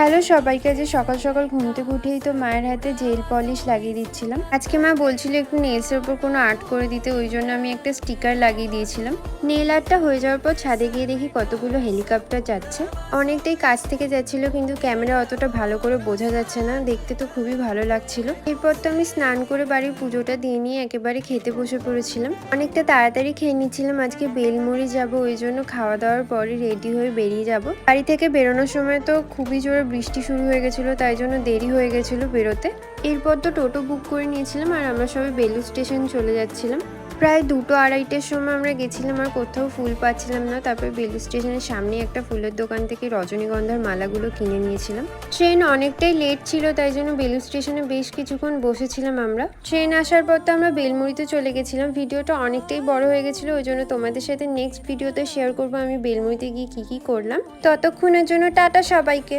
Hello সবাইকে। যে সকাল সকাল ঘুম থেকে উঠেই তো মায়ের হাতে জেল পলিশ লাগিয়ে দিচ্ছিলাম। আজকে মা বলছিল একটু নেলসের উপর কোনো আর্ট করে দিতে, ওই জন্য আমি একটা স্টিকার লাগিয়ে দিয়েছিলাম। নেল আর্টটা হয়ে যাওয়ার পর ছাদে গিয়ে দেখি কতগুলো হেলিকপ্টার যাচ্ছে। অনেকটাই কাছ থেকে যাচ্ছিল, কিন্তু ক্যামেরা অতটা ভালো করে বোঝা যাচ্ছে না, দেখতে তো খুবই ভালো লাগছিল। এরপর তো আমি স্নান করে বাড়ির পুজোটা দিয়ে নিয়ে একেবারে খেতে বসে পড়েছিলাম। অনেকটা তাড়াতাড়ি খেয়ে নিচ্ছিলাম, আজকে বেলমুড়ি যাব, ওই জন্য খাওয়া দাওয়ার পরে রেডি হয়ে বেরিয়ে যাব। বাড়ি থেকে বেরোনোর সময় তো খুবই জোরে বৃষ্টি শুরু হয়ে গেছিলো, তাই জন্য দেরি হয়ে গেছিলো বেরোতে। এরপর তো টোটো বুক করে নিয়েছিলাম আর আমরা সবাই বেলুড় স্টেশন চলে যাচ্ছিলাম। প্রায় 2-2:30টার সময় আমরা গেছিলাম আর কোথাও ফুল পাচ্ছিলাম না। তারপর বেলুড় স্টেশনের সামনে একটা ফুলের দোকান থেকে রজনীগন্ধার মালাগুলো কিনে নিয়েছিলাম। ট্রেন অনেকটাই লেট ছিল, তাই জন্য বেলুড় স্টেশনে বেশ কিছুক্ষণ বসেছিলাম আমরা। ট্রেন আসার পর তো আমরা বেলমুড়িতে চলে গেছিলাম। ভিডিওটা অনেকটাই বড় হয়ে গেছিলো, ওই জন্য তোমাদের সাথে নেক্সট ভিডিওতে শেয়ার করবো আমি বেলমুড়িতে গিয়ে কী কী করলাম। ততক্ষণের জন্য টাটা সবাইকে।